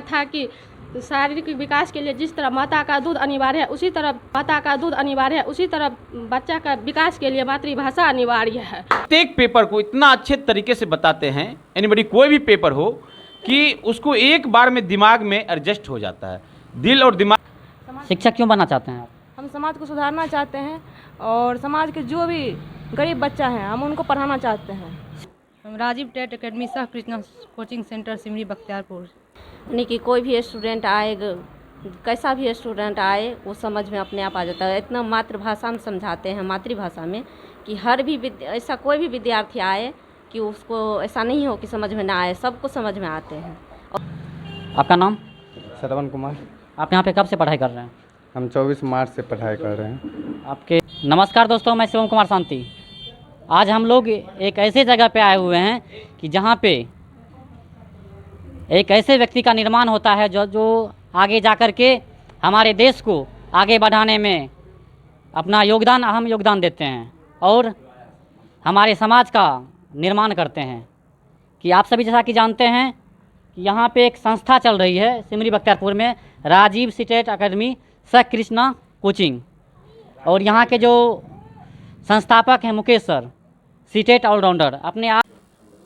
था कि शारीरिक विकास के लिए जिस तरह माता का दूध अनिवार्य है उसी तरह बच्चा का विकास के लिए मातृभाषा अनिवार्य है। प्रत्येक पेपर को इतना अच्छे तरीके से बताते हैं, एनीबॉडी कोई भी पेपर हो, कि उसको एक बार में दिमाग में एडजस्ट हो जाता है, दिल और दिमाग। शिक्षक क्यों बनना चाहते हैं आप? हम समाज को सुधारना चाहते हैं और समाज के जो भी गरीब बच्चा है हम उनको पढ़ाना चाहते हैं। हम राजीव टेट एकेडमी सह कृष्णा कोचिंग सेंटर सिमरी बख्तियारपुर। यानी कि कोई भी स्टूडेंट आए, कैसा भी स्टूडेंट आए, वो समझ में अपने आप आ जाता है। इतना मातृभाषा में समझाते हैं, मातृभाषा में, कि हर भी ऐसा कोई भी विद्यार्थी आए कि उसको ऐसा नहीं हो कि समझ में ना आए, सबको समझ में आते हैं। आपका नाम? श्रवण कुमार। आप यहाँ पे कब से पढ़ाई कर रहे हैं? हम 24 मार्च से पढ़ाई कर रहे हैं। आपके नमस्कार दोस्तों, मैं शिवम कुमार शांति। आज हम लोग एक ऐसे जगह पे आए हुए हैं कि जहाँ पे एक ऐसे व्यक्ति का निर्माण होता है जो आगे जा कर के हमारे देश को आगे बढ़ाने में अपना अहम योगदान देते हैं और हमारे समाज का निर्माण करते हैं। कि आप सभी जैसा कि जानते हैं कि यहाँ पे एक संस्था चल रही है सिमरी बख्तियारपुर में, राजीव टेट एकेडमी सह कृष्णा कोचिंग, और यहाँ के जो संस्थापक हैं मुकेश सर, सीटेट ऑलराउंडर, अपने आप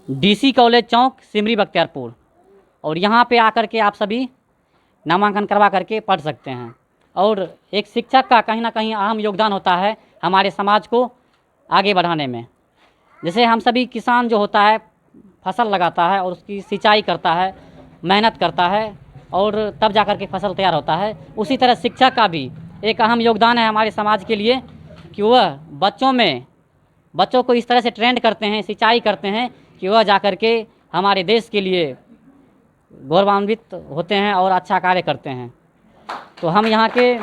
डीसी कॉलेज चौक सिमरी बख्तियारपुर। और यहाँ पे आकर के आप सभी नामांकन करवा करके पढ़ सकते हैं। और एक शिक्षक का कहीं ना कहीं अहम योगदान होता है हमारे समाज को आगे बढ़ाने में। जैसे हम सभी किसान जो होता है फसल लगाता है और उसकी सिंचाई करता है, मेहनत करता है और तब जा कर के फसल तैयार होता है, उसी तरह शिक्षक का भी एक अहम योगदान है हमारे समाज के लिए कि वह बच्चों को इस तरह से ट्रेंड करते हैं, सिंचाई करते हैं कि वह जा कर के हमारे देश के लिए गौरवान्वित होते हैं और अच्छा कार्य करते हैं। तो हम यहाँ के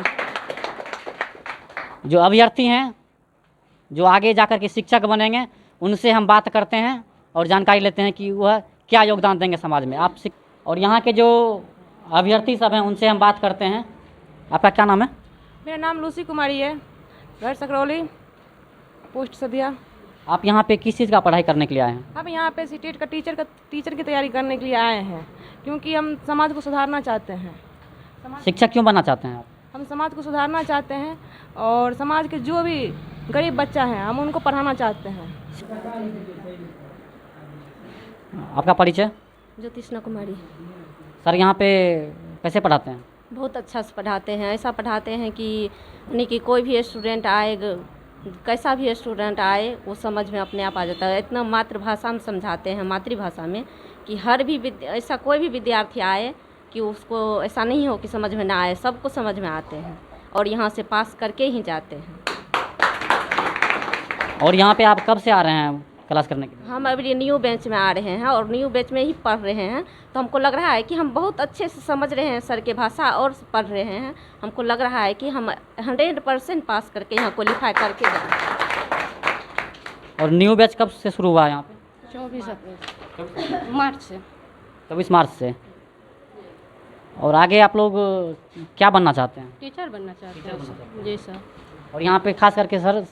जो अभ्यर्थी हैं जो आगे जा कर के शिक्षक बनेंगे, उनसे हम बात करते हैं और जानकारी लेते हैं कि वह क्या योगदान देंगे समाज में। और यहाँ के जो अभ्यर्थी सब हैं उनसे हम बात करते हैं। आपका क्या नाम है? मेरा नाम लूसी कुमारी है, घर सकरौली, पोस्ट सदिया। आप यहाँ पे किस चीज़ का पढ़ाई करने के लिए आए हैं? हम यहाँ पे सीटेट का टीचर की तैयारी करने के लिए आए हैं, क्योंकि हम समाज को सुधारना चाहते हैं। शिक्षक क्यों बनना चाहते हैं आप? हम समाज को सुधारना चाहते हैं और समाज के जो भी गरीब बच्चा है हम उनको पढ़ाना चाहते हैं। आपका परिचय? ज्योतिष्णा कुमारी। सर यहाँ पे कैसे पढ़ाते हैं? बहुत अच्छा से पढ़ाते हैं। ऐसा पढ़ाते हैं कि यानी कि कोई भी स्टूडेंट आए, कैसा भी स्टूडेंट आए, वो समझ में अपने आप आ जाता है। इतना मातृभाषा में समझाते हैं, मातृभाषा में, कि हर भी ऐसा कोई भी विद्यार्थी आए कि उसको ऐसा नहीं हो कि समझ में ना आए, सबको समझ में आते हैं और यहाँ से पास करके ही जाते हैं। और यहाँ पे आप कब से आ रहे हैं क्लास करने के लिए? हम अभी न्यू बेंच में आ रहे हैं और न्यू बेंच में ही पढ़ रहे हैं, तो हमको लग रहा है कि हम बहुत अच्छे से समझ रहे हैं सर के भाषा और पढ़ रहे हैं। हमको लग रहा है कि हम 100% पास करके यहाँ क्वालीफाई करके जाएं। और न्यू बैच कब से शुरू हुआ है यहाँ पे? 24 मार्च से। 24 मार्च से। और आगे आप लोग क्या बनना चाहते हैं? टीचर बनना चाहते हैं जी सर। और यहाँ पे खास करके सर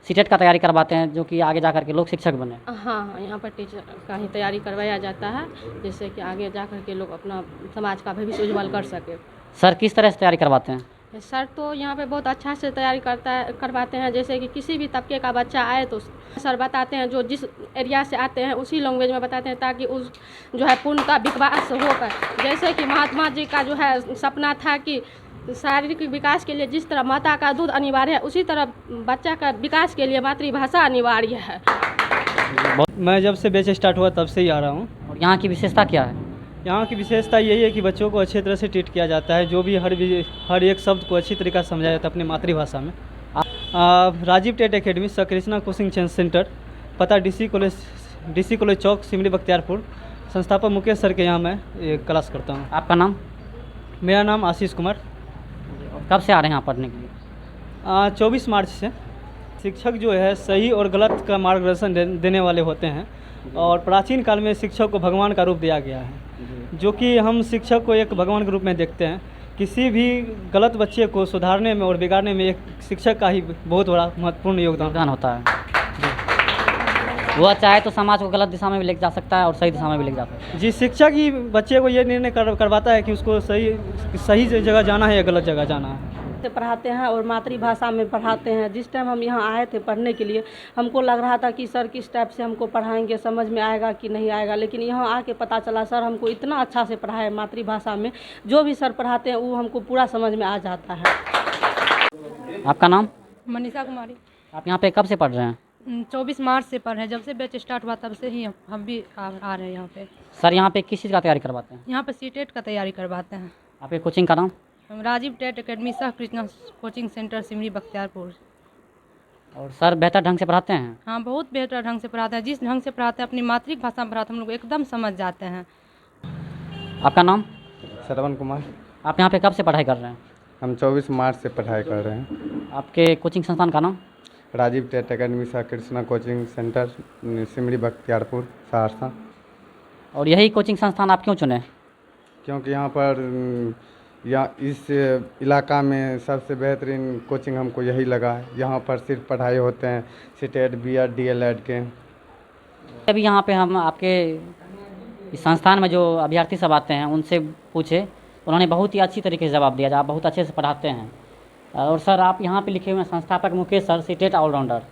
सीटेट का तैयारी करवाते हैं, जो कि आगे जा कर के लोग शिक्षक बने। हाँ, यहाँ पर टीचर का ही तैयारी करवाया जाता है, जिससे कि आगे जा कर के लोग अपना समाज का भविष्य उज्जवल कर सके। सर किस तरह से तैयारी करवाते हैं? सर तो यहाँ पे बहुत अच्छा से तैयारी करवाते हैं। जैसे कि किसी भी तबके का बच्चा आए तो सर बताते हैं, जो जिस एरिया से आते हैं उसी लैंग्वेज में बताते हैं, ताकि उस जो है पूर्णतः विकास होकर, जैसे कि महात्मा जी का जो है सपना था कि शारीरिक विकास के लिए जिस तरह माता का दूध अनिवार्य है उसी तरह बच्चा का विकास के लिए मातृभाषा अनिवार्य है। मैं जब से बैच स्टार्ट हुआ तब से ही आ रहा हूँ। और यहाँ की विशेषता क्या है? यहाँ की विशेषता यही है कि बच्चों को अच्छी तरह से ट्रीट किया जाता है, जो भी हर एक शब्द को अच्छी तरीक़ा से समझाया जाता है अपनी मातृभाषा में। राजीव टेट एकेडमी सह कृष्णा कोचिंग सेंटर, पता डीसी कॉलेज चौक सिमरी बख्तियारपुर। संस्थापक मुकेश सर के यहाँ मैं क्लास करता हूँ। आपका नाम? मेरा नाम आशीष कुमार। कब से आ रहे हैं यहाँ पढ़ने के लिए? 24 मार्च से। शिक्षक जो है सही और गलत का मार्गदर्शन देने वाले होते हैं, और प्राचीन काल में शिक्षक को भगवान का रूप दिया गया है, जो कि हम शिक्षक को एक भगवान के रूप में देखते हैं। किसी भी गलत बच्चे को सुधारने में और बिगाड़ने में एक शिक्षक का ही बहुत बड़ा महत्वपूर्ण योगदान होता है। वह चाहे तो समाज को गलत दिशा में भी लेके जा सकता है और सही दिशा में भी लेके जा सकता है। जी, शिक्षक ही बच्चे को ये निर्णय करवाता है कि उसको सही जगह जाना है या गलत जगह जाना है। से पढ़ाते हैं और मातृभाषा में पढ़ाते हैं। जिस टाइम हम यहाँ आए थे पढ़ने के लिए हमको लग रहा था कि सर किस टाइप से हमको पढ़ाएंगे, समझ में आएगा कि नहीं आएगा, लेकिन यहाँ आके पता चला सर हमको इतना अच्छा से पढ़ाए मातृभाषा में। जो भी सर पढ़ाते हैं वो हमको पूरा समझ में आ जाता है। आपका नाम? मनीषा कुमारी। आप यहाँ पे कब से पढ़ रहे हैं? 24 मार्च से पढ़ रहे हैं। जब से बैच स्टार्ट हुआ तब से ही हम भी आ रहे हैं यहाँ पे। सर यहाँ पे किस चीज़ का तैयारी करवाते हैं? यहाँ पे सीटेट का तैयारी करवाते हैं। आपके कोचिंग का नाम? राजीव टेट एकेडमी सह कृष्णा कोचिंग सेंटर सिमरी बख्तियारपुर। और सर बेहतर ढंग से पढ़ाते हैं? हाँ, बहुत बेहतर ढंग से पढ़ाते हैं। जिस ढंग से पढ़ाते हैं अपनी मातृभाषा में पढ़ाते हैं, हम लोग एकदम समझ जाते हैं। आपका नाम? श्रवण कुमार। आप यहाँ पे कब से पढ़ाई कर रहे हैं? हम 24 मार्च से पढ़ाई कर रहे हैं। आपके कोचिंग संस्थान का नाम? राजीव टेट एकेडमी सह कृष्णा कोचिंग सेंटर सिमरी बख्तियारपुर सहरसा। और यही कोचिंग संस्थान आप क्यों चुने? क्योंकि यहाँ पर इस इलाका में सबसे बेहतरीन कोचिंग हमको यही लगा है। यहाँ पर सिर्फ पढ़ाई होते हैं सीटेट बीएड डीएलएड के। अभी यहाँ पे हम आपके इस संस्थान में जो अभ्यर्थी सब आते हैं उनसे पूछे, उन्होंने बहुत ही अच्छी तरीके से जवाब दिया। आप बहुत अच्छे से पढ़ाते हैं। और सर आप यहाँ पे लिखे हुए हैं संस्थापक Mukesh sir, CTET allrounder.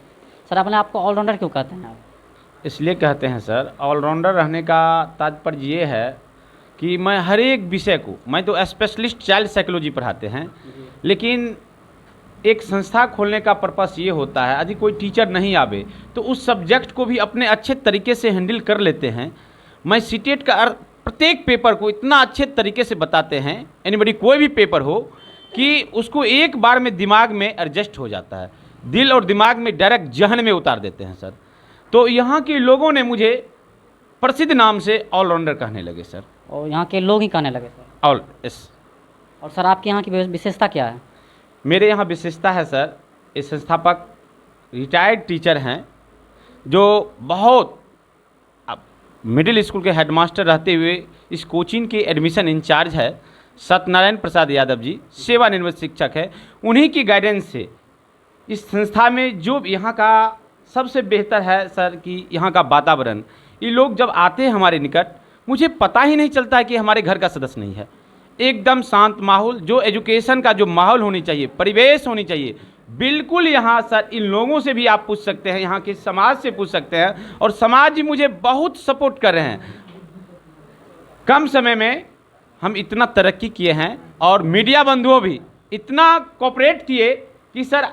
Sir अपने आपको ऑलराउंडर क्यों कहते हैं आप? इसलिए कहते हैं सर, ऑलराउंडर रहने का तात्पर्य ये है कि मैं हर एक विषय को, मैं तो स्पेशलिस्ट चाइल्ड साइकोलॉजी पढ़ाते हैं, लेकिन एक संस्था खोलने का पर्पस ये होता है यदि कोई टीचर नहीं आवे तो उस सब्जेक्ट को भी अपने अच्छे तरीके से हैंडल कर लेते हैं। मैं सीटेट का प्रत्येक पेपर को इतना अच्छे तरीके से बताते हैं, एनीबडी कोई भी पेपर हो, कि उसको एक बार में दिमाग में एडजस्ट हो जाता है, दिल और दिमाग में डायरेक्ट जहन में उतार देते हैं सर। तो यहाँ के लोगों ने मुझे प्रसिद्ध नाम से ऑलराउंडर कहने लगे सर। और यहाँ के लोग ही कहने लगे सर? All yes. और सर आपके यहाँ की विशेषता क्या है? मेरे यहाँ विशेषता है सर, इस संस्थापक रिटायर्ड टीचर हैं जो बहुत मिडिल स्कूल के हेडमास्टर रहते हुए इस कोचिंग के एडमिशन इंचार्ज है सत्यनारायण प्रसाद यादव जी, सेवानिवृत्त शिक्षक है। उन्हीं की गाइडेंस से इस संस्था में जो यहाँ का सबसे बेहतर है सर कि यहाँ का वातावरण, ये लोग जब आते हैं हमारे निकट मुझे पता ही नहीं चलता है कि हमारे घर का सदस्य नहीं है। एकदम शांत माहौल, जो एजुकेशन का जो माहौल होनी चाहिए, परिवेश होनी चाहिए, बिल्कुल यहाँ सर इन लोगों से भी आप पूछ सकते हैं, यहाँ के समाज से पूछ सकते हैं। और समाज भी मुझे बहुत सपोर्ट कर रहे हैं। कम समय में हम इतना तरक्की किए हैं और मीडिया बंधुओं भी इतना कोऑपरेट किए कि सर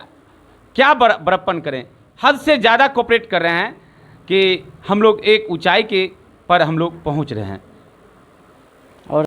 क्या बड़प्पन करें, हद से ज़्यादा कोऑपरेट कर रहे हैं कि हम लोग एक ऊंचाई के पर हम लोग पहुंच रहे हैं।